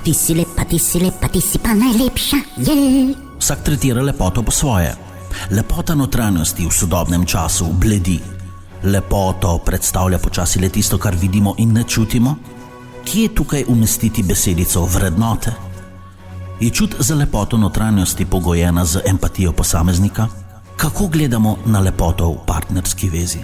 Ti si lepa, ti si pa najlepša, je. Vsak tretira lepoto po svoje. Lepota notranjosti v sodobnem času bledi. Lepoto predstavlja počasi le tisto, kar vidimo in ne čutimo. Kje je tukaj umestiti besedico vrednote? Je čut za lepoto notranjosti pogojena z empatijo posameznika? Kako gledamo na lepoto v partnerski vezi?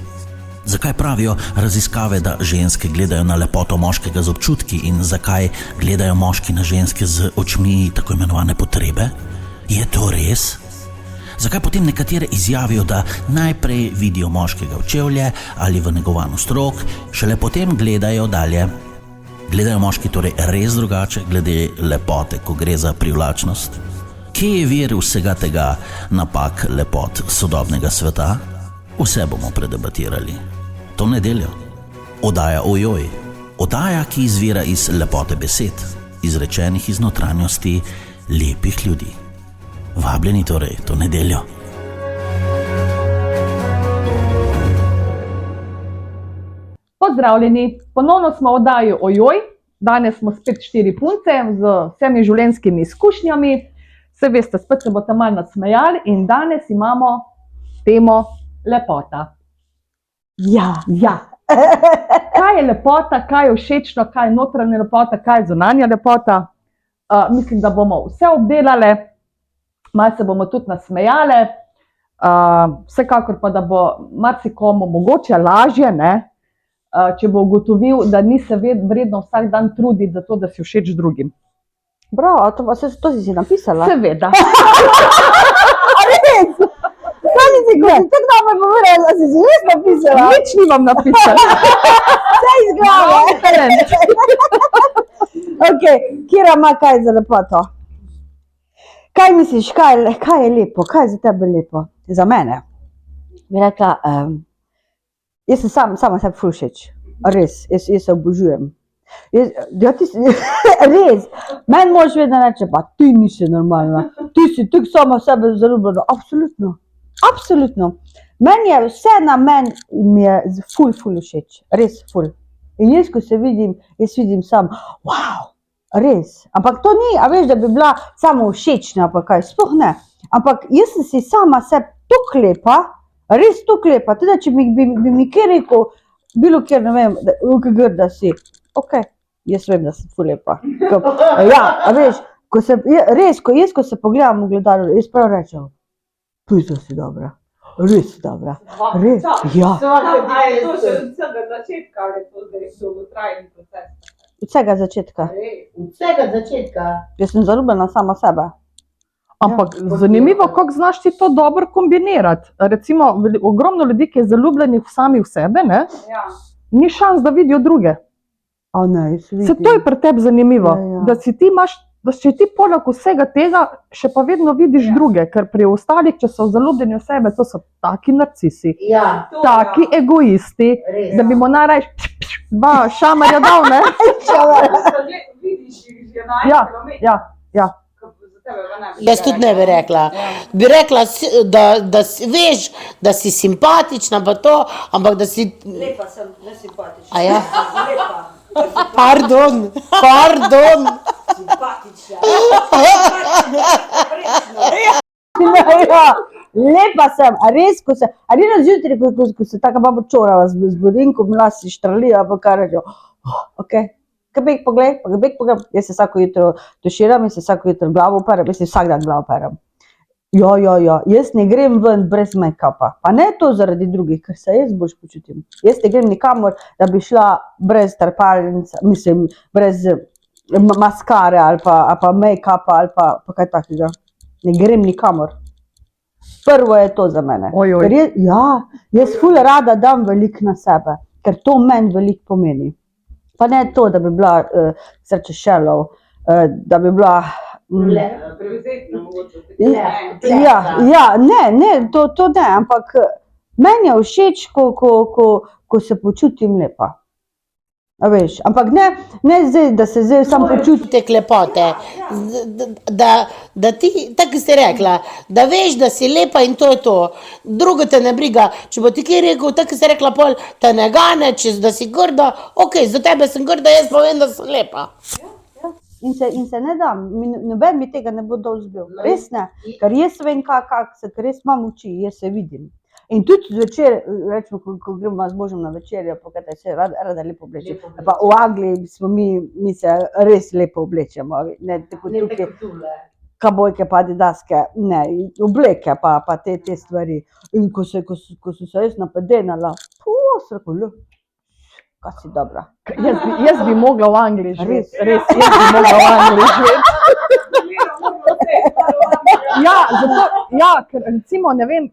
Zakaj pravijo raziskave, da ženske gledajo na lepoto moškega z občutki in zakaj gledajo moški na ženske z očmi tako imenovane potrebe? Je to res? Zakaj potem nekatere izjavijo, da najprej vidijo moškega v čevlje ali v negovano strok, šele potem gledajo dalje? Gledajo moški torej res drugače glede lepote, ko gre za privlačnost? Kje je vir vsega tega napak lepot sodobnega sveta? Vse bomo predebatirali. To nedeljo. Oddaja Ojoj. Oddaja, ki izvira iz lepote besed, izrečenih iz notranjosti lepih ljudi. Vabljeni torej to nedeljo. Pozdravljeni, ponovno smo v oddaji Ojoj. Danes smo spet 4 punce z vsemi življenjskimi izkušnjami. Vse veste, spet se boste malo nasmejali in danes imamo temo lepota. Ja. Kaj je lepota, kaj je všečno, kaj je notranja lepota, kaj je zunanja lepota? Mislim, da bomo vse obdelale, malo se bomo tudi nasmejale. Vsekakor pa, da bo marsikomu mogoče lažje, če bo ugotovil, da ni se vredno vsak dan truditi za to, da si všeč drugim. Bravo, to si napisala? Seveda. Res? Kaj mi si, ko si tako dobro povedala, da si res napisala? Nič nimam napisala. Vse iz glave. Ok, Kira ima kaj za lepoto? Kaj misliš, kaj je lepo? Kaj je za tebe lepo? Za mene? Bi rekla, jaz sem sama sebi ful všeč. Res, jaz se obožujem. Res, meni mož vedno reče, pa ti nisi normalna, ti si tako sama sebe zaljubljena. Absolutno. Meni je vse na meni mi je ful všeč. Res ful. In jaz, ko se vidim, sam, wow, res. Ampak to ni, a veš, da bi bila samo všečna, pa kaj, sploh ne. Ampak jaz sem si sama sebi tako lepa, res tako lepa, tudi če bi mi kjer rekel, bilo kjer, ne vem, grda si, ok, jaz vem, da sem ful lepa. Ja, a veš, ko se pogledam v gledalo, jaz prav rečem, pizda si dobra, res si dobra, res, ja. A je to že od vsega začetka, ali je to zdaj dolgotrajen proces? Od vsega začetka. Od vsega začetka. Jaz sem zaljubljena sama sebe. Ampak zanimivo, kako znaš ti to dobro kombinirati. Recimo, ogromno ljudi, ki je zaljubljenih sami v sebe, ni šans, da vidijo druge. A ne, jaz vidim. Se to je pri tebi zanimivo, da če ti poleg vsega tega še pa vedno vidiš druge, ker pri ostalih, če so zaljubljeni v sebe, to so taki narcisi, taki egoisti, da bi mu najraje šamarja dal, ne? Vidiš jih že Ja. Jaz tudi ne bi rekla. Bi rekla, da veš, da si simpatična, pa to, ampak da si... Lepa sem, ne simpatična. A ja? Lepa. Pardon. Simpatična. Lepa sem, a res, a ni na zjutraj, ko se taka baba čorava zbudim, ko mi lasi štralijo, pa kar rečem, ok, beg pogled, jaz se vsako jutro tuširam in se vsako jutro glavo perem, jaz se vsak dan glavo perem. Ja, jaz ne grem ven brez make-upa, pa ne to zaradi drugih, ker se jaz bolj počutim. Jaz ne grem nikamor, da bi šla brez trepalnice, mislim, brez maskare ali pa make-upa ali pa kaj takega. Ne grem nikamor. Prvo je to za mene. Ja, jaz ful rada dam veliko na sebe, ker to meni veliko pomeni. Pa ne to, da bi bila srče šelov, da bi bila... Prevzetno mogoče. Ne, to ne, ampak meni je všeč, ko se počutim lepa. A veš, ampak ne zdaj, da se zdaj sam počutim. Tek lepote, da ti, tako ste rekla, da veš, da si lepa in to je to. Drugo te ne briga, če bo ti kaj rekel, tako ste rekla pol, te ne gane, da si grda, ok, za tebe sem grda, jaz povem, da sem lepa. In se ne da, noben mi tega ne bo dol zbil. Res ne, ker jaz vem, ker res imam oči, jaz se vidim. In tudi zvečer, rečemo, ko gremo z možem na večerjo, pokaj se rada lepo oblečem. Pa v Angliji smo mi se res lepo oblečemo, ne tako tukaj. Kabojke pa adidaske, ne, obleke pa te stvari. In ko sem se jaz napedenala, sem rekel, kaj si dobra. Jaz bi mogla v Angliji živeti. Res, jaz bi mogla v Angliji živeti. Ker recimo, ne vem,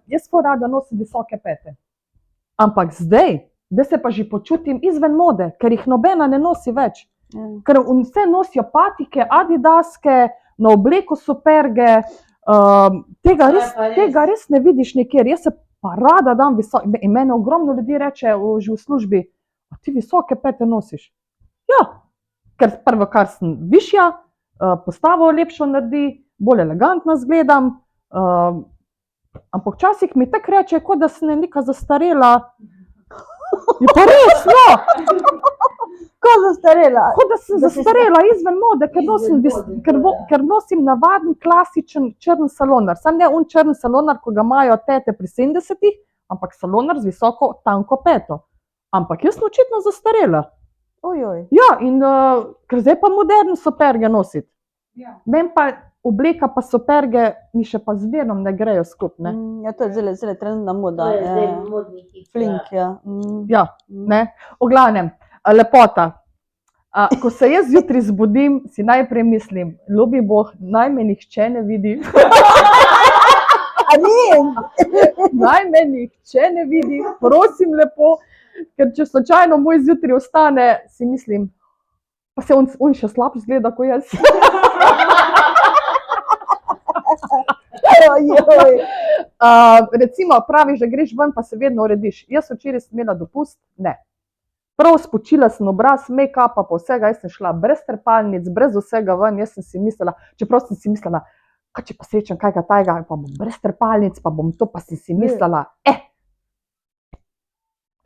jaz ful rada nosim visoke pete. Ampak zdaj se pa že počutim izven mode, ker jih nobena ne nosi več. Ker vse nosijo patike, adidaske, na obleko superge, tega res ne vidiš nikjer. Jaz se pa rada dam visoke, in mene ogromno ljudi reče že v službi, a ti visoke pete nosiš? Ja, ker prvo, kar sem višja, postavo lepšo naredi, bolj elegantno zgledam, ampak včasih mi tako reče, kot da sem neka zastarela. Je pa res, no! Ko zastarela? Kot da sem zastarela izven mode, ker nosim navaden, klasičen črn salonar. Sam ne črn salonar, ko ga imajo tete pri 70-ih, ampak salonar z visoko, tanko peto. Ampak jaz sem očitno zastarela. Ojoj. Ja, in ker zdaj pa moderno superge nositi. Meni pa obleka pa superge mi še pa zmerno ne grejo skupaj, ne. Ja, to je zelo trenutna moda. Flink, ja. Ja, ne. V glavnem, lepota. Ko se jaz zjutraj zbudim, si najprej mislim, ljubi Bog, naj me nihče ne vidi. Naj me nihče ne vidi, prosim lepo, ker če slučajno moj zjutraj ostane, si mislim, pa se on še slabše zgleda kot jaz. Recimo praviš, da greš ven, pa se vedno urediš. Jaz včeraj sem imela dopust, ne. Prav spočila sem obraz, make-upa pa vsega, jaz sem šla brez trepalnic, brez vsega ven, jaz sem si mislila, čeprav sem si mislila, kaj če pa srečam kaj tajega, pa bom brez trepalnic, pa bom to, pa sem si mislila,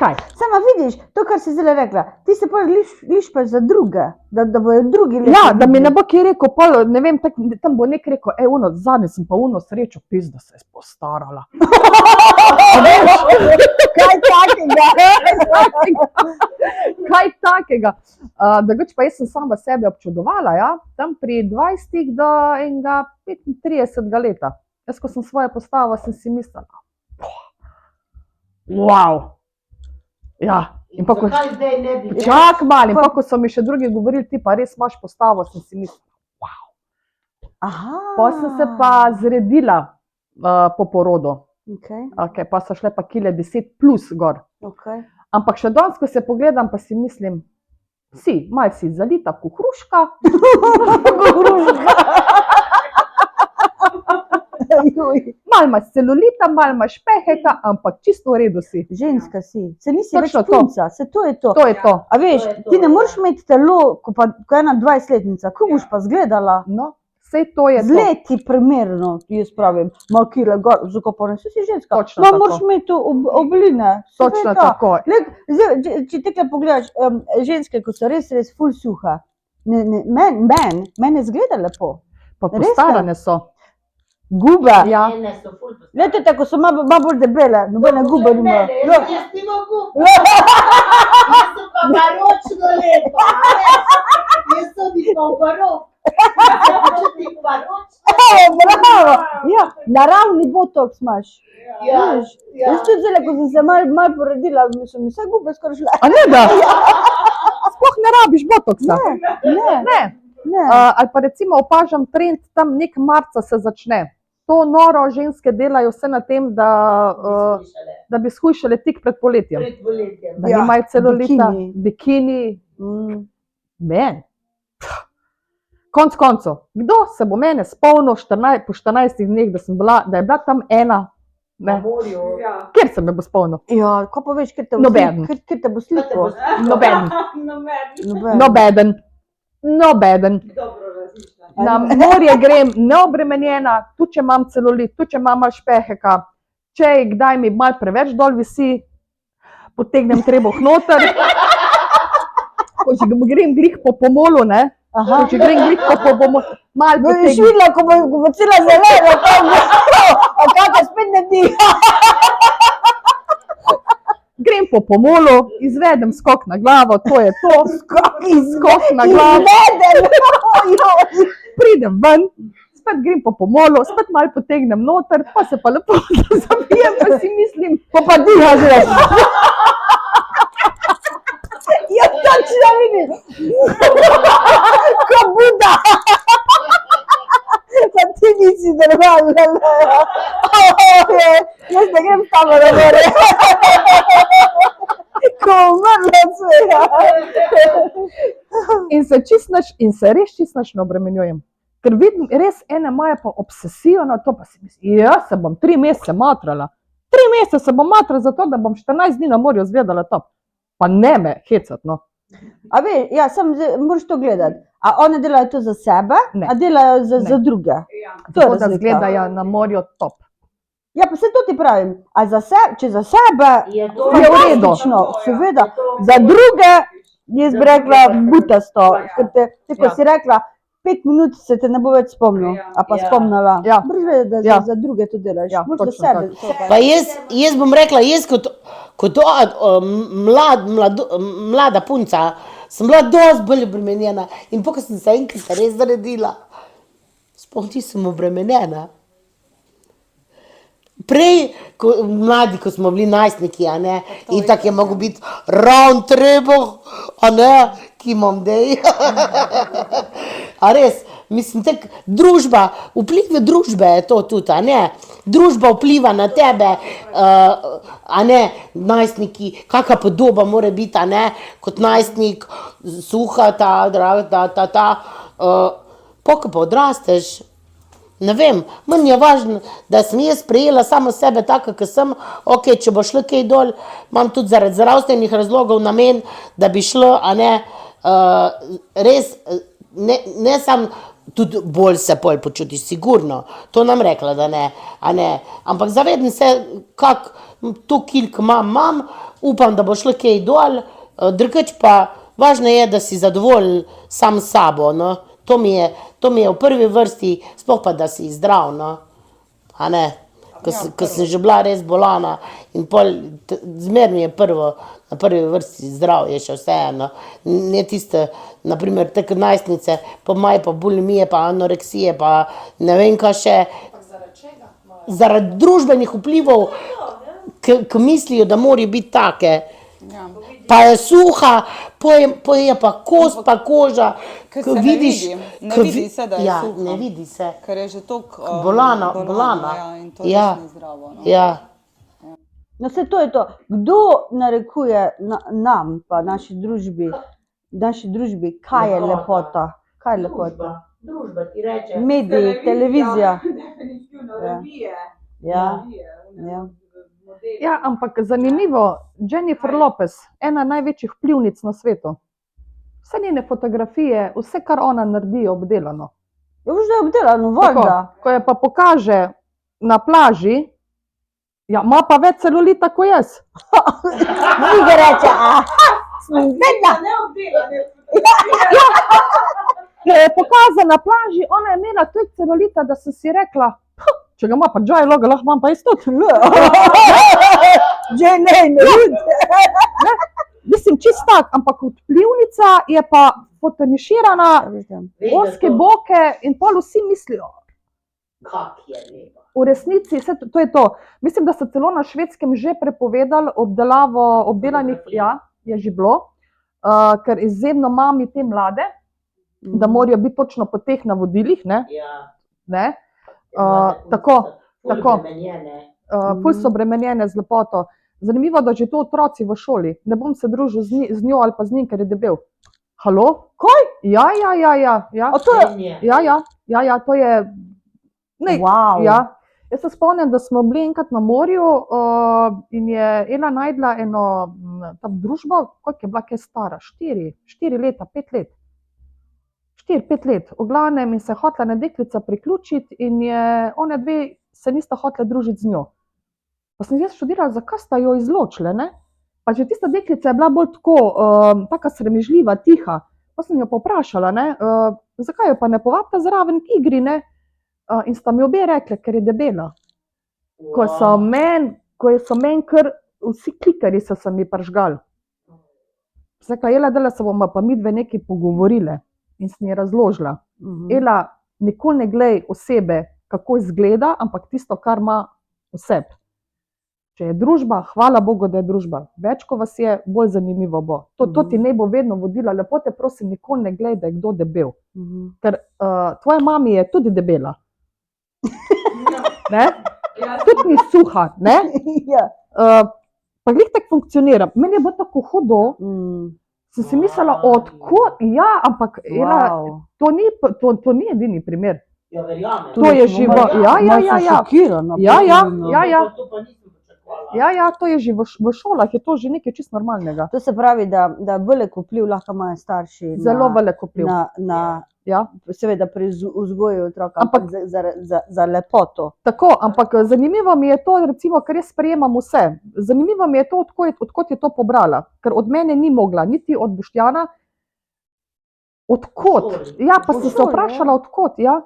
kaj? Sama vidiš, to, kar si zdaj rekla, ti se pa lišpaš za druge, da bojo drugi lepi. Ja, da mi ne bo kje rekel, ne vem, tam bo nek rekel, zadnje sem pa srečo, pizda se je postarala. Kaj takega? Kaj takega? Drugače pa jaz sem sama sebe občudovala, ja, tam pri 20 do 35 leta. Jaz, ko sem svoje postavo, sem si mislila, wow. Ja, in pa ko... Čak malo, in pa ko so mi še drugi govorili, ti pa res imaš postavo, sem si mislila, wow. Pa sem se pa zredila po porodu. Pa so šle pa kile 10 plus gor. Ampak še danes, ko se pogledam, pa si mislim, malo si zalita kuhruška. Malo imaš celulita, malo imaš peheka, ampak čisto v redu si. Ženska si, se nisi več punca, se to je to. To je to. A veš, ti ne moreš imeti telo, ko ena 20-letnica, ko boš pa zgledala? No, sej to je to. Z leti primerno, jaz pravim, malo kile gor, zakopane, si ženska. Točno tako. Moraš imeti obline. Točno tako. Če tekle pogledaš, ženske, ko so res ful suha, mene zgleda lepo. Pa postarane so. Gube. Ja. Glejte, ko so malo bolj debele, nobene gube nima. Jaz nimam gub. Jaz sem pa baročno lepa. Jaz sem jih pa barok. Bravo. Ja, naravni botoks imaš. Jaz tudi zdaj, ko sem se malo poredila, so mi vse gube skoraj šle. A ne da? Sploh ne rabiš botoksa? Ne. Ali pa recimo opažam trend, tam nek marca se začne. To noro ženske delajo vse na tem, da bi shujšale tik pred poletjem. Da nimajo celulita, bikini. Men. Konc koncev, kdo se bo mene spomnil po 14 dneh, da je bila tam ena? Kjer se me bo spomnil? Ja, ko pa veš, kjer te bo sliko? Nobeden. Na morje grem neobremenjena, tudi če imam celulit, tudi če imam malo špeheka, če kdaj mi malo preveč dol visi, potegnem trebuh noter, ko že grem glih po pomolu, ne, Aha. Če grem glih, pa bomo malo Boš potegnili. videla, ko bo cela zelena, a kaka spet ne diha. Grem po pomolu, izvedem skok na glavo, to je to. Skok na glavo. Izveden. Pridem ven, spet grem po pomolu, spet malo potegnem noter, pa se pa lepo zabijem, pa si mislim, Pa diha že. Ja, točno vidim. Ko Buda. Pa ti nisi normalna. Jaz ne grem s tamo na more. Ko umrla sveja. in se res čist nič ne obremenjujem. Ker vidim, res ene imajo pa obsesijo na to, pa si mislim, jaz se bom 3 mesece matrala. 3 mesece se bom matrala zato, da bom 14 dni na morju zgledala top. Pa ne me hecat, no. A veš, ja, moraš to gledati. A one delajo to za sebe, Ne. a delajo za druge. To je Zato, da razlika. zgledajo na morju top. Ja, pa se to ti pravim. A če za sebe Je to Je v redu. fantastično, seveda. Za druge, jaz bi rekla, butasto. Ker ko Ja. si rekla, 5 minut se te ne bo več spomnil, a pa Ja. spomnila. Ja. Moraš vedeti, da Ja. za druge to delaš. Ja, Moraš za točno sebe. Pa jaz bom rekla, jaz kot mlada punca, sem bila dosti bolj obremenjena. In ko sem se enkrat res naredila, sploh nisem obremenjena. Prej, mladi, ko smo bili najstniki, a ne, in tako je mogel biti round trebuh, a ne, ki imam dej. A res, mislim, tak družba, vpliv družbe je to tudi, a ne. Družba vpliva na tebe, a ne, najstniki, kakšna podoba mora biti, a ne, kot najstnik, suha, ko pa odrasteš, ne vem, manj je važno, da sem jaz sprejela samo sebe tako, kot sem, ok, če bo šlo kaj dol, imam tudi zaradi zdravstvenih razlogov namen, da bi šlo, a ne, res, ne sam, tudi bolj se pol počutiš, sigurno, to nam rekla, da ne, a ne, ampak zavedam se, kak to kilk imam, upam, da bo šlo kaj dol, drugače pa važno je, da si zadovoljen sam s sabo, no. To mi je v prvi vrsti, sploh pa, da si zdrav, no. A ne, ko sem že bila res bolana in pol, zmer mi je na prvi vrsti zdravje še vseeno. Ne tiste, naprimer, tako najstnice, pa imajo pa bulimije, pa anoreksije, pa ne vem kaj še. Zaradi družbenih vplivov, ki mislijo, da morajo biti take. Pa je suha, poje pa kost, pa koža, Ker ko se vidiš, ne vidi se, da je ja, suha. ne vidi se. Ker je že toliko Bolana. ja, in to Ja. res ni zdravo. No. Ja. No, vse to je to. Kdo narekuje nam, pa naši družbi, kaj je lepota? Kaj je lepota? Družba ti reče. Mediji, televizija. Ja. Ja. Ja, ampak zanimivo, Jennifer Lopez, ena največjih vplivnic na svetu. Vse njene fotografije, vse, kar ona naredi, je obdelano. Je že obdelano, Tako, voda. ko je pa pokaže na plaži, ja, ima pa več celulita kot jaz. Žiga reče, vedno. Ko je pokazala na plaži, ona je imela toliko celulita, da sem si rekla, če ga ima pa J-Lo, ga lahko imam pa jaz tudi. Že ne vidi. Mislim, čist tak, ampak vplivnica je pa fotoniširana, ozke boke in pol vsi mislijo, Kak je lepa. v resnici, vse to je to. Mislim, da so celo na Švedskem že prepovedali obdelavo obdelanih, ja, je že bilo, ker izjemno mami te mlade, da morajo biti točno po teh navodilih, ne, Ja. ne, tako, tako. Ful so obremenjene z lepoto. Zanimivo, da že to otroci v šoli. Ne bom se družil z njo ali pa z njim, ker je debel. Halo? Kaj? Ja. A to je, Ja, to je... Ne, Wow. ja. Jaz se spomnim, da smo bili enkrat na morju in je Ela najdla eno tam družbo, koliko je bila, kaj stara, 4 leta, 5 let. 4-5 let. V glavnem in se je hotela ena deklica priključiti in je one dve se nista hotela družiti z njo. Pa sem jaz študirala, zakaj sta jo izločile, ne? Pa že tista deklica je bila bolj tako, taka sramežljiva, tiha. pa sem jo povprašala, zakaj jo pa ne povabita zraven k igri, ne? In sta mi obe rekli, ker je debela. Ko so meni kar vsi klikerji so se mi pržgali. Sem rekla, Ela, dela se bomo pa midve nekaj pogovorile. In sem ji razložila. Ela, nikoli ne glej osebe, kako izgleda, ampak tisto, kar ima v sebi. Če je družba, hvala Bogu, da je družba. Več, ko vas je, bolj zanimivo bo. To ti ne bo vedno vodila. Lepo te prosim, nikoli ne glej, da je kdo debel. Ker tvoja mami je tudi debela. Ne? Tudi ni suha. Ne? Pa glih tako funkcionira. Meni je bilo tako hudo, sem si mislila, odkot, ampak to ni edini primer. Ja, verjamem. To je živo. Šokirana. To je že v šolah, je to že nekaj čisto normalnega. To se pravi, da velik vpliv lahko imajo starši Zelo velik vpliv. seveda pri vzgoju otroka, ampak za lepoto. Tako, ampak zanimivo mi je to, recimo, ker jaz sprejemam vse. Zanimivo mi je to, odkot je to pobrala, ker od mene ni mogla, niti od Boštjana. Odkot? Ja, pa sem se vprašala, odkot, ja.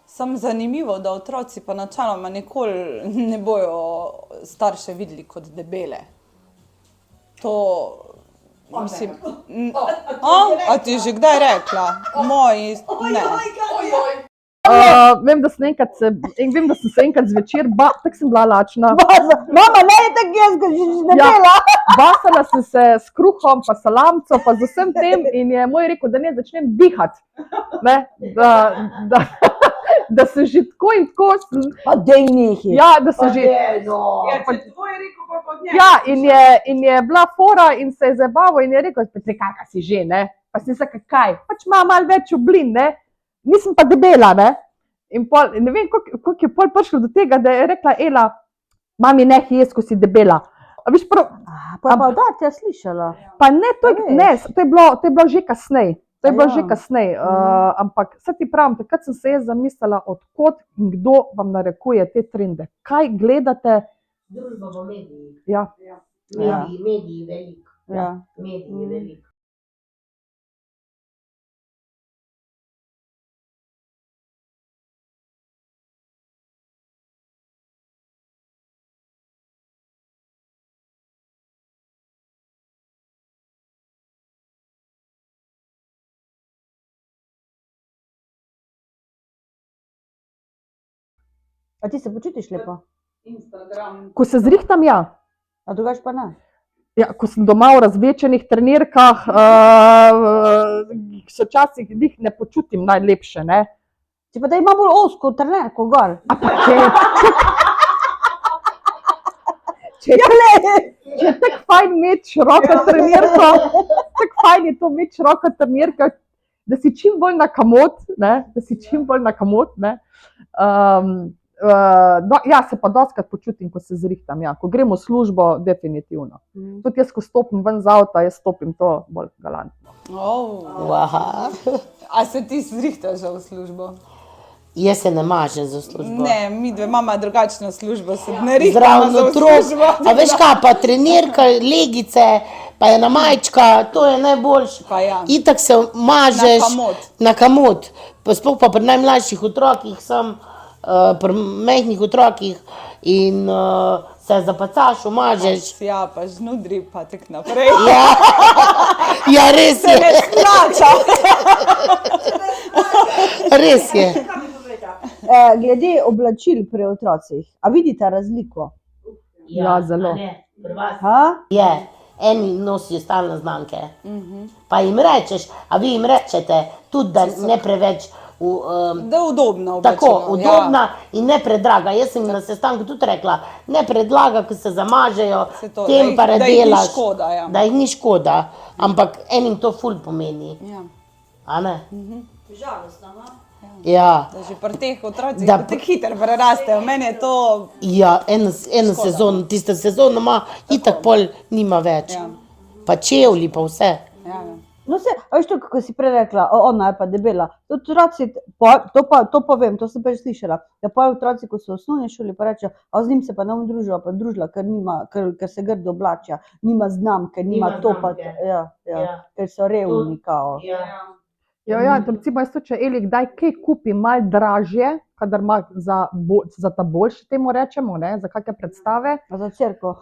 Sam zanimivo, da otroci pa načeloma nikoli ne bojo starše videli kot debele. To, mislim... A ti že kdaj rekla? Moji, ne. Vem, da sem se enkrat zvečer, tako sem bila lačna. Mama, ne je tako jaz, ko že debela. Basala sem se s kruhom, pa salamco, pa z vsem tem in je moj rekel, da ne začnem dihati. Da se že tako in tako... Pa dej nehi. Ja, da se že... Ja, in je bila fora in se je zabaval in je rekel, kakaj si že, ne? Pa sem se kaj? Pač ima malo več oblin, ne? Nisem pa debela, ne? In ne vem, koliko je pol prišlo do tega, da je rekla Ela, mami, nehi jaz, ko si debela. Pa da, te je slišala. Pa ne, to je bilo že kasneje. Ampak vse ti pravim, takrat sem se jaz zamislila, odkot in kdo vam narekuje te trende. Kaj gledate? Družba v medijih. Ja. Mediji veliko. Mediji veliko. A ti se počutiš lepo? Ko se zrihtam, ja. A drugač pa ne? Ja, ko sem doma v razvečenih trenirkah, se včasih jih ne počutim najlepše, ne. Ti pa da ima bolj ozko trenerko gor. Če je tako fajn imeti široko trenirko, tako fajn je to imeti široko trenirko, da si čim bolj na kamot, ne. Ja, se pa dostikrat počutim, ko se zrihtam, ja. Ko grem v službo, definitivno. Tudi jaz, ko stopim ven z avta, jaz stopim to bolj galantno. A se ti zrihtaš v službo? Jaz se ne mažem za službo. Ne, midve imamo drugačno službo, se ne rihtamo za službo. A veš kaj, pa trenirka, legice, pa je majčka, to je najboljše. Pa ja. Itak se mažeš na kamot. Sploh pa pri najmlajših otrokih sem, pri majhnih otrokih in se zapacaš, umažeš. Ja, pa žnudri, pa tak naprej. Ja, res je. Se ne splača. Res je. Glede oblačil pri otrocih, a vidite razliko? Ja, zelo. Pri vas je. Eni nosijo stalne znamke. Pa jim rečeš, a vi jim rečete tudi, da ne preveč... Da je udobna oblačila. Tako, udobna in ne predraga. Jaz sem na sestanku tudi rekla, ne predlaga, ko se zamažejo, tem pa redelaš. Da jih ni škoda. Ampak enim to ful pomeni. A ne? Žalostno, no? Ja. Da že pri teh otrocih tako hitro prerastejo. Meni je to... Ja, eno sezono, tista sezona ima, itak pol nima več. Pa čevlji, pa vse. No se, A veš to, kako si prej rekla, ona je pa debela. Otroci, to pa vem, to sem pa že slišala, da pa otroci, ko so v osnovni šoli, pa rečejo, a z njim se pa ne bom družila, ker se grdo oblačja, nima znamke, nima to pa, ker so revni kao. Ja, recimo jaz to, če Eli kdaj kaj kupi malo dražje, kadar ima za ta boljši, temu rečemo, ne, za kakšne predstave. A za cerko.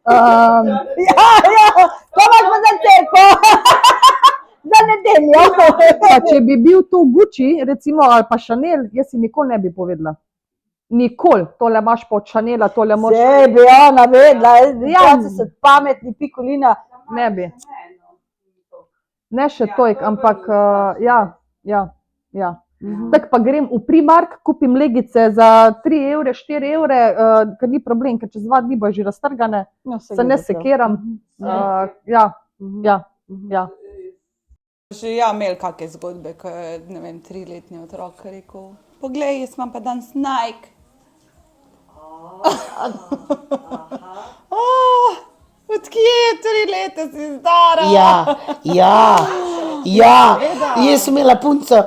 Um, To imaš pa za cerko. Za nedeljo. pa če bi bil to Gucci, recimo, ali pa Chanel, jaz si nikoli ne bi povedala. Nikoli, tole imaš pa od Chanela, tole moraš. Sej bi ona vedela, otroci so pametni, pikolina. Ne bi. Ne še toliko, ampak ja. Tako pa grem v Primark, kupim legice za 3 evre, 4 evre, ker ni problem, ker čez 2 dni bo že raztrgane, se ne sekiram. Ja. Že imeli kakšne zgodbe, ko je, ne vem, 3-letni otrok rekel, poglej, jaz imam pa danes Nike. Od kje 3 leta si stara? Ja. Jaz sem imela punco,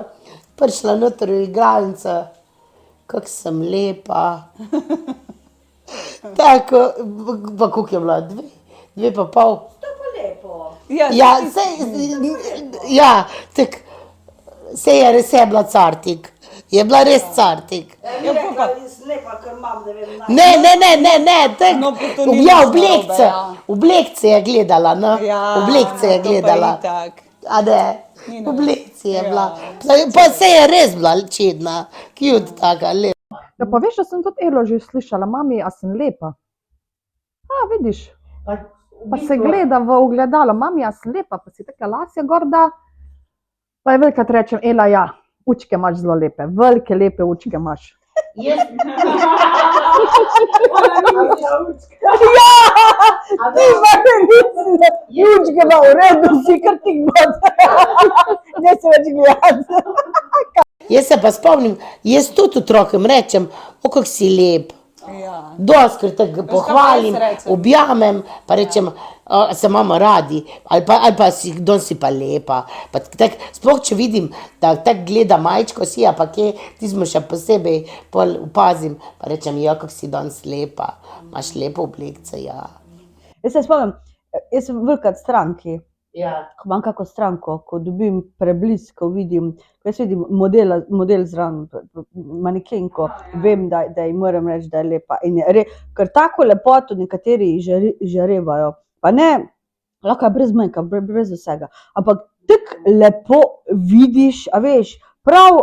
prišla noter v igralnico, kako sem lepa. Tako, pa koliko je bila? 2,5. Sej je res bila cartik. Je bila res cartik. Slepa, ker imam, ne vem, Ne, No, pa to tako. ni Ja, narobe, oblekce je gledala, no. Oblekce je to pa gledala. itak. A ne, Ni narobe. oblekce je bila. Pa se je res bila čedna, cute taka, lepa. Ja, pa veš, da sem tudi Elo že slišala, mami, a sem lepa? A, vidiš, pa se gleda v ogledalo, mami, a sem lepa, pa si take lasje gorda. Pa je velikrat rečem, Ela, ja, učke imaš zelo lepe, velike lepe učke imaš. Jučke pa v redu, si kar tik bod. Ne se več gledati. Jaz se pa spomnim, jaz tudi otrokom rečem, kako si lep. Ja. Doskrat tako pohvalim, jaz rečem? objamem, pa rečem, se imamo radi, ali pa si, danes si pa lepa. Pa sploh če vidim, da tako gleda majčko si, a pa kje, ti smo še posebej pol opazim, pa rečem, ja, kako si danes lepa, imaš lepo oblekce, ja. Jaz se spomnim, jaz sem velikrat stranki. Ja. Ko imam kako stranko, ko dobim preblisk, ko vidim, ko jaz vidim model zraven, manekenko, vem, da ji moram reči, da je lepa. Ker tako lepoto nekateri žarevajo, pa ne, lahko je brez manjka, brez vsega, ampak tako lepo vidiš, a veš, prav,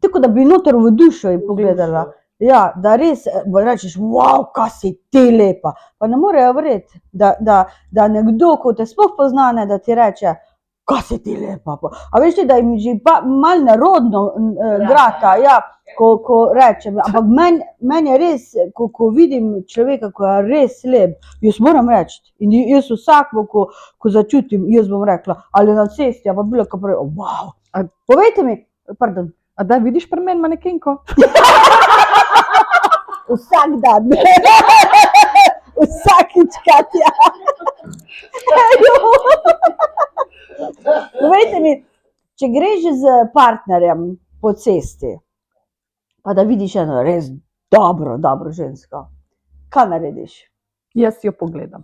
tako da bi noter v dušo ji pogledala. Ja, da res rečeš, wow, kaj si ti lepa. Pa ne morejo verjeti, da nekdo, ko te sploh poznane, da ti reče, kaj si ti lepa. A veš ti, da jim že malo nerodno grata, ja, ko rečem. Ampak meni je res, ko vidim človeka, ko je res lep, jaz moram reči. In jaz vsakmo, ko začutim, jaz bom rekla, ali na cesti, ali pa bilo ko pravi, wow. Povejte mi, pardon. A da vidiš pri meni manekenko? Vsak dan. Vsakič, Katja. Povejte mi, če greš z partnerjem po cesti, pa da vidiš eno res dobro žensko, kaj narediš? Jaz jo pogledam.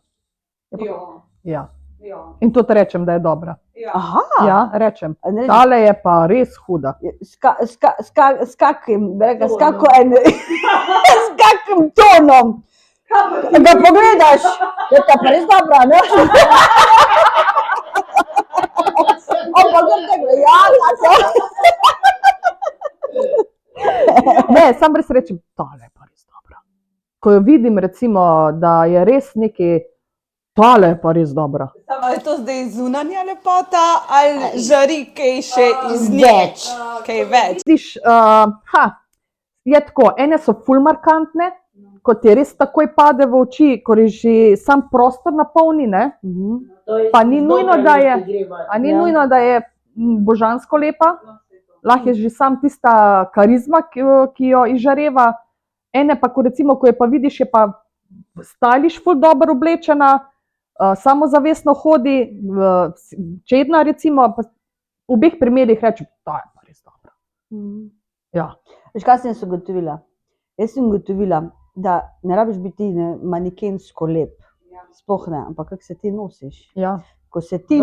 Ja. In tudi rečem, da je dobra. Aha, Ja, rečem. ne, Tale je pa res huda. s kakim tonom ga pogledaš, je ta pa res dobra, ne? Pa kar tako, ja, Ne, sam res rečem, tale je pa res dobra. Ko jo vidim, recimo, da je res neki, tale je pa res dobra. Ali je to zdaj zunanja lepota ali žari kaj še iz nje? Kaj več. Vidiš, je tako, ene so ful markantne, ko ti res takoj pade v oči, ko je že sam prostor napolni, ne? Pa ni nujno, da je božansko lepa, lahko je že sam tista karizma, ki jo izžareva. Ene pa, ko recimo, ko je pa vidiš, je pa stylish ful dobro oblečena, samozavestno hodi, čedna recimo, pa v obeh primerih rečem, ta je pa res dobra. Ja. Veš, kaj sem ugotovila? Jaz sem ugotovila, da ne rabiš biti manekensko lep. Sploh ne, ampak kako se ti nosiš. Ja. Ko se ti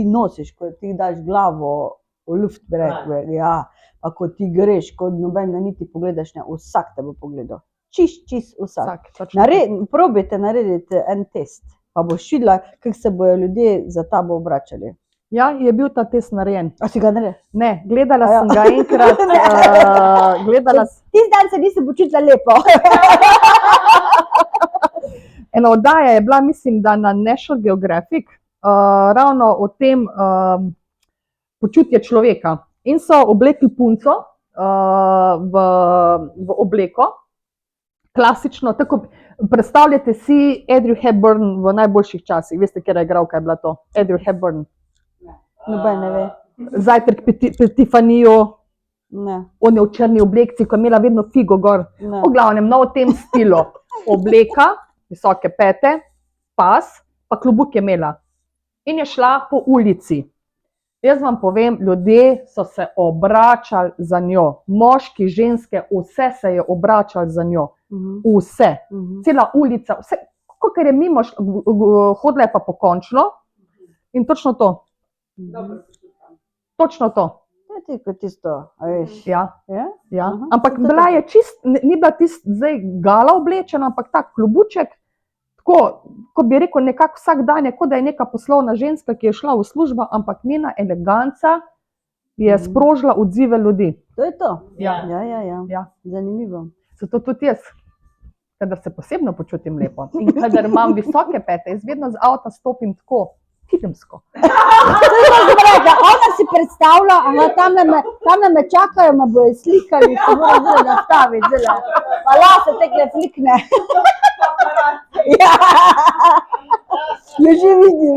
nosiš, ko ti daš glavo v luft, bi rekli, ja, pa ko ti greš, ko noben ga niti pogledaš, ne, vsak te bo pogledal. Čist vsak. Probajte narediti en test, pa boš videla, kako se bojo ljudje za tabo obračali. Ja, je bil ta test narejen. A si ga naredil? Ne, gledala sem ga enkrat. Tisti dan se nisem počutila lepo. Ena oddaja je bila, mislim, da na National Geographic, ravno o tem počutje človeka. In so oblekli punco v obleko, klasično, tako predstavljate si Audrey Hepburn v najboljših časih. Veste, katera igralka je bila to? Audrey Hepburn. Noben ne ve. Zajtrk pri Tiffanyju, Ne. on je v črni oblekci, ko je imela vedno figo gor. Ne. V glavnem, no, v tem stilu. Obleka, visoke pete, pas, pa klobuk je imela. In je šla po ulici. Jaz vam povem, ljudje so se obračali za njo. Moški, ženske, vse se je obračali za njo. Vse. Cela ulica, vse, kakor je mimo, hodila je pa pokončno. In točno to. Točno to. To je ti kot tisto, a veš. Ja. Ja? Ja. Aha, Ampak to bila tako. je čist, ni bila tist zdaj gala oblečena, ampak tak klobuček, tako, ko bi rekel, nekako vsak dan je, kot da je neka poslovna ženska, ki je šla v službo, ampak njena eleganca je sprožila odzive ljudi. To je to. Ja. Ja. Zanimivo. Zato tudi jaz, kadar se posebno počutim lepo in kadar imam visoke pete, jaz vedno z avta stopim tako, filmsko. Ona si predstavlja, tam me čakajo, me bojo slikali, se moram zdaj nastaviti, pa lase tekle flikne. Ja. Jo že vidim.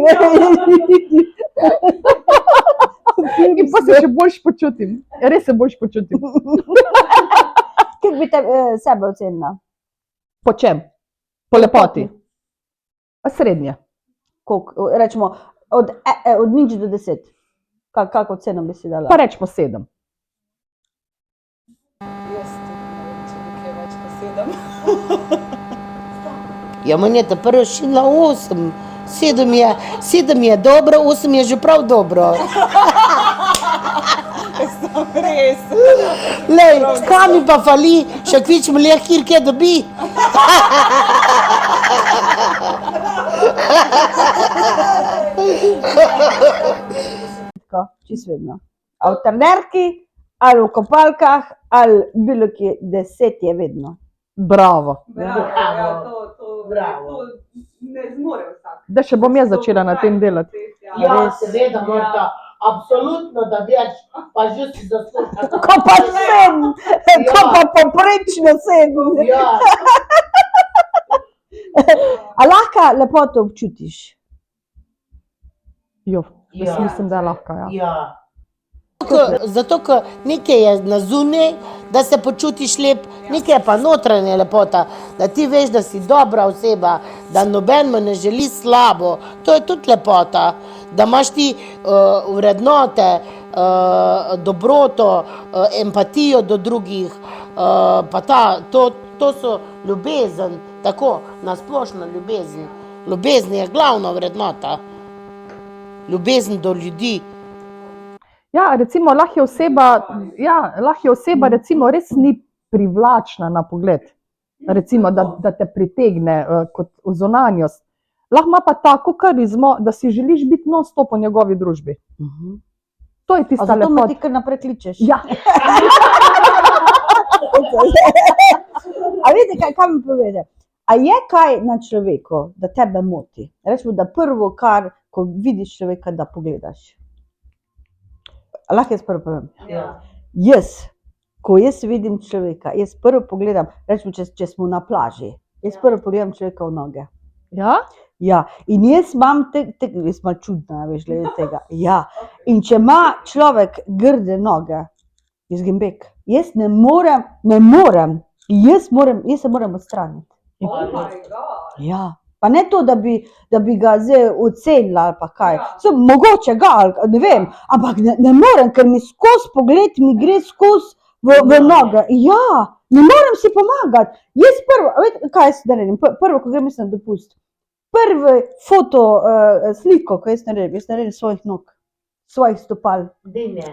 In pa se še boljš počutim, res se boljš počutim. Kako bi te sebe ocenila? Po čem? Po lepoti. A srednje. Koliko, rečemo, od 0 do 10. Kako oceno bi si dala? Pa rečemo 7. Jaz tudi ne vem, če bi kaj več po 7. Ja, meni je ta prva šila 8. 7 je dobro, 8 je že prav dobro. Res. Lej, kaj mi pa fali, še kvičem kjer kje dobi. Čisto vedno. A v trenerki, ali v kopalkah, ali bilo kje, 10 je vedno. Bravo. Bravo. Ne zmore vsak. Da še bom jaz začela na tem delati. Ja, seveda, morda, absolutno, da veš, pa že si zaslužila. Ko pa 7, ko pa poprečno 7. Ja. A lahko lepoto občutiš? Jo, jaz Ja. mislim, da je lahko, ja. Ja. Zato, ker nekaj je na zunaj, da se počutiš lep, nekaj je pa notranja lepota, da ti veš, da si dobra oseba, da noben me ne želi slabo. To je tudi lepota, da imaš ti vrednote, dobroto, empatijo do drugih, pa to so ljubezen, tako, nasplošno ljubezen. Ljubezen je glavna vrednota. Ljubezen do ljudi. Ja, recimo, lahko je oseba recimo res ni privlačna na pogled. Recimo, da te pritegne kot zunanjost. Lahko ima pa tako karizmo, da si želiš biti non-stop v njegovi družbi. To je A tista zato me lepota. ti kar naprej kličeš? Ja, A vidite, kaj mi povede? A je kaj na človeku, da tebe moti? Rečemo, da prvo, kar, ko vidiš človeka, da pogledaš. Lahko jaz prvo povem. Jaz, ko jaz vidim človeka, jaz prvo pogledam, rečemo, če smo na plaži, jaz prvo pogledam človeka v noge. ja? Ja, in jaz imam, jaz sem malo čudna, veš, glede tega. Ja, in če ima človek grde noge, jaz grem bek. Jaz ne morem, jaz se moram odstraniti. Ja, Pa ne to, da bi ga zdaj ocenila ali pa kaj. Mogoče ga, ne vem, ampak ne morem, ker mi skozi pogled mi gre skozi v noge. Ja, ne morem si pomagati. Jaz kaj jaz naredim? Prvo, ko grem na dopust. Prvi sliko, ko jaz naredim svojih nog, svojih stopal.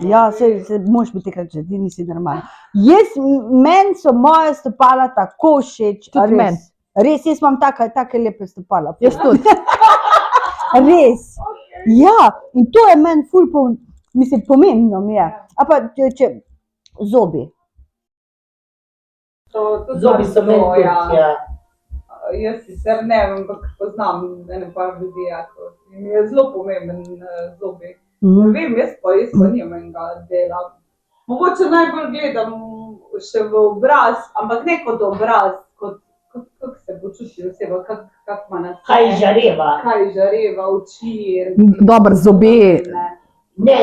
Ja, se moraš biti takrat že, ti nisi normalna. Meni so moje stopala tako všeč. Tudi meni. Res, jaz imam take lepe stopala. Jaz tudi. Res. Ja, in to je meni ful pomembno mi je. A pa če zobi. Zobi so meni tudi, ja. Jaz sicer ne, ampak poznam ene par ljudi, in mi je zelo pomemben zobi. Ne vem, jaz pa nimam enega dela. Mogoče najbolj gledam še v obraz, ampak ne kot obraz, kako se počuti oseba, kako ima na Kaj žareva, oči. Dober zobe. Ne,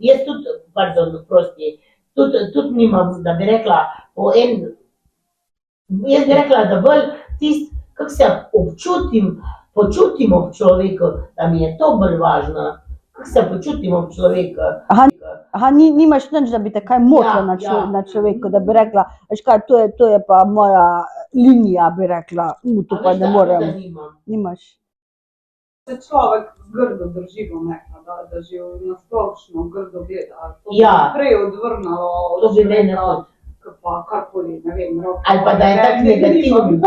jaz tudi, pardon, prosti, tudi nimam, da bi rekla, jaz bi rekla, da bolj tisto, kako se počutim ob človeku, da mi je to bolj važno, kako se počutim ob človeku. Aha, nimaš nič, da bi te kaj motilo na človeku, da bi rekla, veš kaj, to je pa moja linija, bi rekla, to pa ne morem. Nimaš. Se človek grdo drži, bom rekla, da že na splošno grdo gleda. To bi prej odvrnalo od človeka, pa karkoli, ne vem, roke. Ali pa da je tak negativen.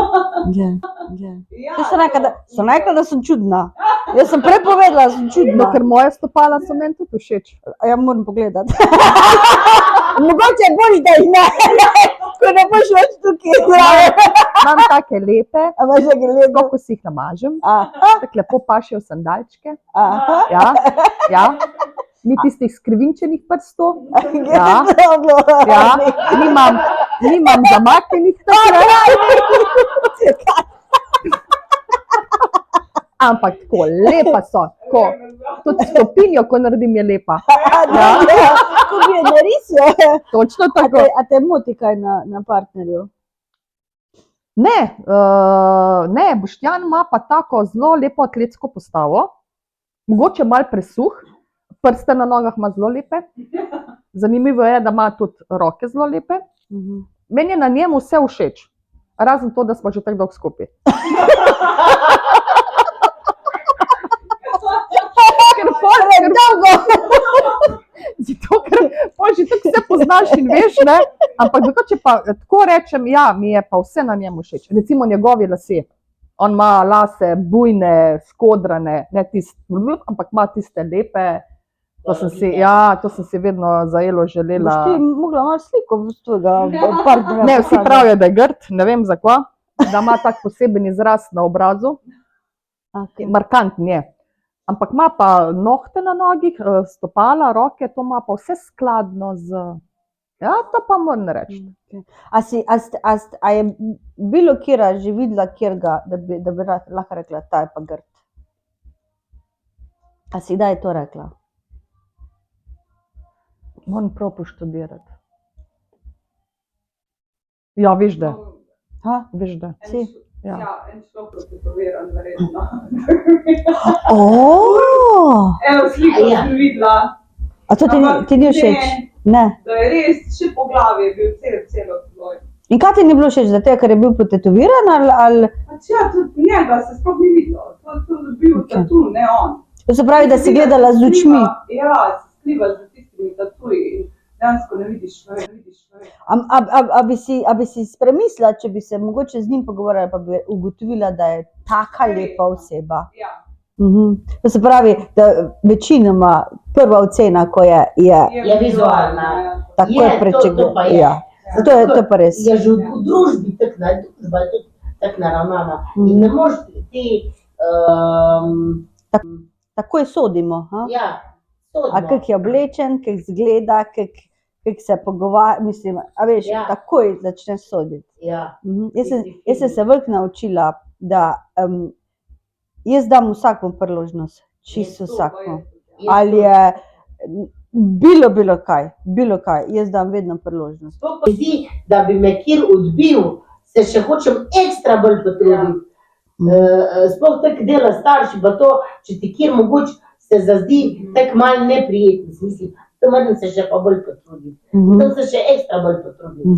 So rekla, da sem čudna. Jaz sem prej povedala, da sem čudna. Ker moje stopala so meni tudi všeč. Ja, moram pogledati. Mogoče je bolj, da jih ne. Ko ne boš več tukaj. Imam take lepe, ko si jih namažem, tako lepo pašejo sandalčke. Ja. Ni tistih skrivinčenih prstov. Ja. Nimam zamaknjenih takrat. Ampak tako lepa so. Tudi stopinjo, ko naredim, je lepa. Ko bi je narisal. Točno tako. A te moti kaj na partnerju? Ne, Boštjan ima pa tako zelo lepo atletsko postavo. Mogoče malo presuh. Prste na nogah ima zelo lepe. Zanimivo je, da ima tudi roke zelo lepe. Meni je na njemu vse všeč. Razen to, da smo že tako dolgo skupaj. Zato, ker že tako se poznaš in veš, ne? Ampak če pa tako rečem, ja, mi je pa vse na njemu všeč. Recimo njegovi lasje. On ima lase bujne, skodrane, ne ampak ima tiste lepe. To sem si vedno za Elo želela. Boš ti mogla malo sliko v tvojega partnerja? Ne, vsi pravijo, da je grd, ne vem zakaj, da ima tak poseben izraz na obrazu. Markantn je. Ampak ima pa nohte na nogih, stopala, roke, to ima pa vse skladno z... Ja, to pa moram reči. A je bilo kjera že videla kjerga, da bi lahko rekla, ta je pa grd? A si kdaj to rekla? Moram prav poštudirati. Ja, veš da. Veš da. Ja, en človek tetoviran, verjetno. Eno sliko sem videla. A to ti ni všeč? Ne. Da je res, še po glavi je bil celo tvoj. In kaj ti ni bilo všeč, da ker je bil potetoviran ali? Ja, tudi njega se sploh ni videlo. To je bil tatu, ne on. To se pravi, da si gledala z očmi. Ja, se skrivaš za tistimi tatuji in dejansko ne vidiš človeka. A bi si premislila, če bi se mogoče z njim pogovarjala, pa bi ugotovila, da je taka lepa oseba? Ja. To se pravi, da večinoma prva ocena, ko je vizualna. Tako je pričakovana. Ja. To je pa res. Je že v družbi družba je tudi tako naravnana. In ne moreš ti... Takoj sodimo. Ja, sodimo. A kak je oblečen, kak zgleda, kak se pogovarja, mislim, a veš, takoj začneš soditi. Ja. Jaz sem se veliko naučila, da jaz dam vsakmu priložnost, čisto vsakmu. Ali je bilo kaj, jaz dam vedno priložnost. To pa zdi, da bi me kjer odbil, se še hočem ekstra bolj potruditi. Sploh tako dela starši, pa to, če ti kjer mogoče se zazdi tako malo neprijetno, mislim, to moram se še pa bolj potruditi. To se še ekstra bolj potruditi.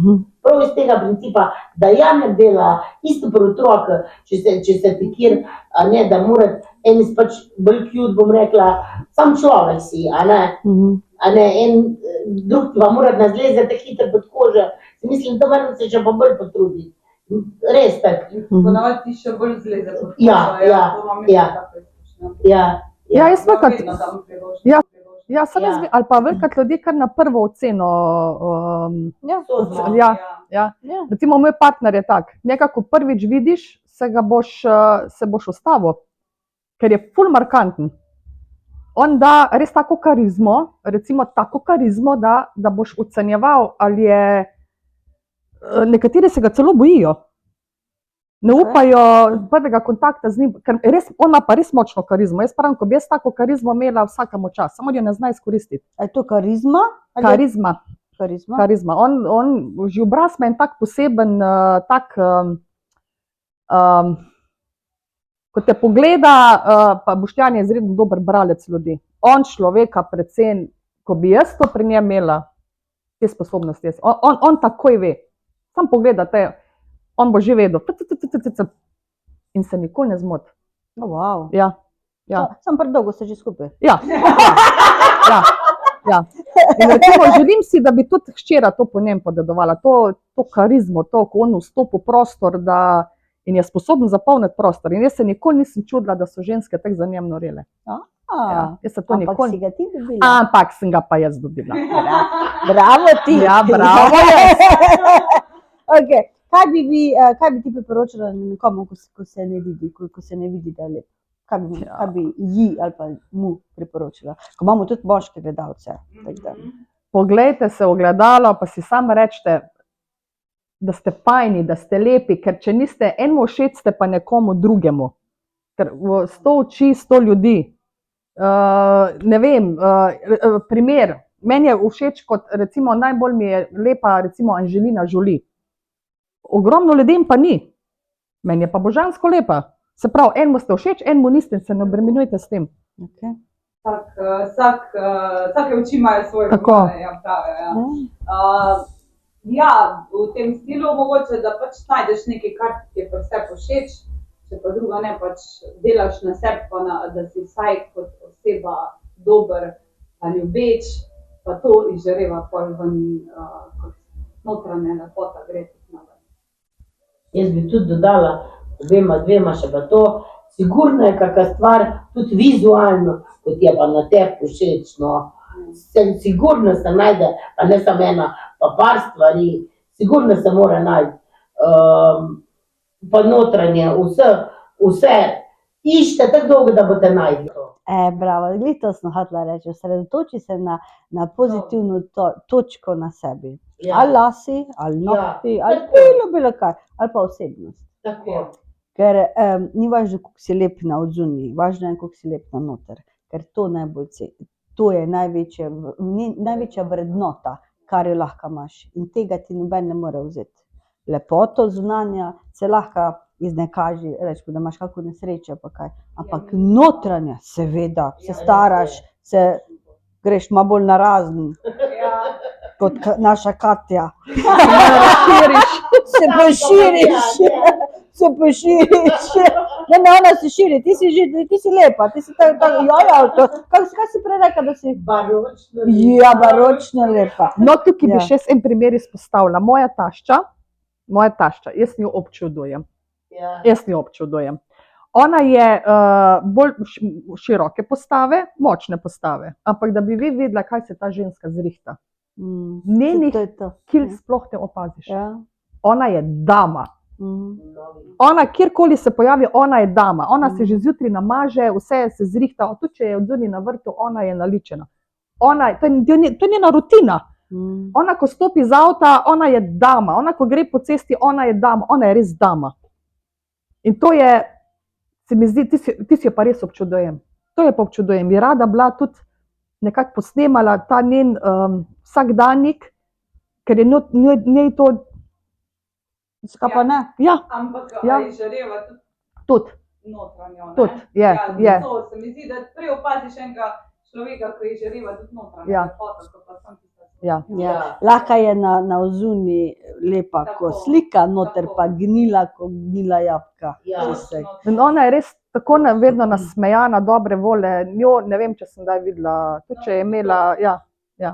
Prav iz tega principa, da ne dela isto pri otroku, če se ti kjer, a ne, da mora, en pač bolj cute, bom rekla, sam človek si, a ne, en drug ti pa mora nazlezati hitro pod kožo. Mislim, da moram se še pa bolj potruditi. Res tako. Ponavadi ti še bolj zleze pod kožo. Ja. Jaz vekrat, ali pa vekrat ljudi kar na prvo oceno. Recimo moj partner je tak, nekako prvič vidiš, se boš ustavil, ker je ful markanten. On da res tako karizmo, recimo tako karizmo, da boš ocenjeval, ali je, nekateri se ga celo bojijo. Ne upajo prvega kontakta z njim, ker on ima pa res močno karizmo. Jaz pravim, ko bi jaz tako karizmo imela, vsakemu čas, samo jo ne zna izkoristiti. A je to karizma? Karizma. On že obraz ima en tak poseben, ko te pogleda, pa Boštjan je izredno dober bralec ljudi. On človeka predvsem, ko bi jaz to pri njem imela, te sposobnosti, on takoj ve. Sam pogledate, on bo že vedel. In se nikoli ne zmoti. Wow. Ja. Sam predolgo ste že skupaj. Ja. In recimo želim si, da bi tudi hčera to po njem podedovala. To karizmo, to, ko on vstopi v prostor in je sposoben zapolniti prostor. In jaz se nikoli nisem čudila, da so ženske tako za njem norele. Jaz se to nikoli... si ga ti dobila? Ampak sem ga pa jaz dobila. Bravo ti. Ja, bravo jaz. Okay. Kaj bi ti priporočila nekomu, ko se ne vidi, da je lep? Kaj bi ji ali pa mu priporočila? Ko imamo tudi moške gledalce. Poglejte se v ogledalo, pa si samo rečete, da ste fajni, da ste lepi, ker če niste enemu všeč, ste pa nekomu drugemu. Ker 100 oči, 100 ljudi. Ne vem, primer, meni je všeč kot, recimo, najbolj mi je lepa, recimo, Angelina Jolie. Ogromno ljudem pa ni. Meni je pa božansko lepa. Se pravi, enemu ste všeč, enemu niste, se ne obremenjujte s tem. Vsake oči imajo svoje pogone, v tem stilu mogoče, da pač najdeš nekaj, kar ti je pri sebi všeč, če pa druga ne, pač delaš na sebi, da si vsaj kot oseba dober, pa ljubeč, pa to izžareva pol ven kot notranja lepota gre tudi na ven. Jaz bi tudi dodala dvema še pa to, sigurno je kakšna stvar tudi vizualno, kot je pa na tebi všeč, no. Sigurno se najde, pa ne samo ena, pa par stvari, sigurno se mora najti. Pa notranje, vse, iščite tako dolgo, da boste našli to. Bravo, to sem hotela reči, osredotoči se na pozitivno točko na sebi. Ali lasi, ali nohti, ali bilo kaj, ali pa osebnost. Tako. Ker ni važno, koliko si lep na odzunji, važno je, koliko si lep na noter, ker to najbolj ceni. To je največja vrednota, kar jo lahko imaš in tega ti noben ne more vzeti. Lepoto zunanja se lahko iznekaži, reči, da imaš kako nesrečo pa kaj, ampak notranja, seveda, se staraš, greš malo bolj narazen, kot naša Katja. Se poširiš. Ne, ona se širi, ti si lepa, ti si tako, kaj si prej rekla, da si? Baročno. Ja, baročno lepa. No, tukaj bi še en primer izpostavila. Moja tašča, jaz njo občudujem. Ona je bolj široke postave, močne postave, ampak da bi vi vedela, kaj se ta ženska zrihta. Njenih kil sploh ne opaziš. Ona je dama. Ona, kjerkoli se pojavi, ona je dama. Ona se že zjutraj namaže, vse se zrihta, tudi če je odzunaj na vrtu, ona je naličena. To je njena rutina. Ona, ko stopi z avta, ona je dama. Ona, ko gre po cesti, ona je dama. Ona je res dama. In to je, se mi zdi, ti si jo pa res občudujem. To je pa občudujem. Bi rada bila tudi nekako posnemala ta njen vsakdanjik, ker je njej to... Ska pa ne? Ja. Ampak Ja. izžareva tudi tudi. Notranjo. Ne? Tudi, je, ja, je. To se mi zdi, da prej opaziš enega človeka, ki je žariva tudi notranja Ja. lepota, kot pa sem tista. Ja. Ja. Lahko je na ozuni lepa, Tako, ko slika, noter tako. pa gnila, ko gnila jabolka. Ja. Vse. In ona je res tako vedno nasmejana, dobre volje. Njo ne vem, če sem kdaj videla, tudi če je imela, ja.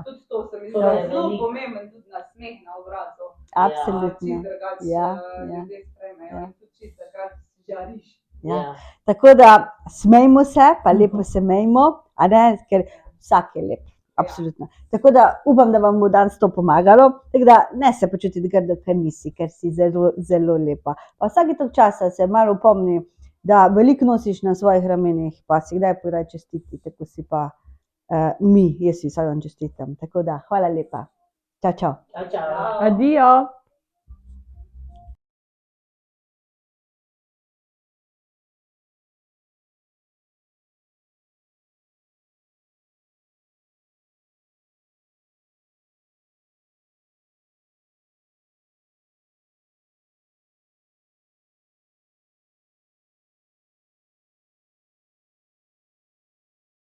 Tudi to se mi zdi To je zelo veliko. pomemben, tudi nasmeh na obrazu. Absolutno. Čisto drugače Ja, ja. ljudje sprejmejo Ja. in tudi čisto drugače žariš. Ja. Tako da smejmo se, pa lepo se mejmo, a ne, ker vsak je lep. Absolutno. Tako da upam, da vam bo danes to pomagalo. Tako da ne se počutiti grdo, ker nisi, ker si zelo, zelo lepa. Pa vsake toliko časa se malo opomni, da veliko nosiš na svojih ramenih, pa si kdaj podaj čestiti, tako si pa mi, jaz si vsak dan čestitam. Tako da hvala lepa. Čau, čau. Čau, čau. Adijo.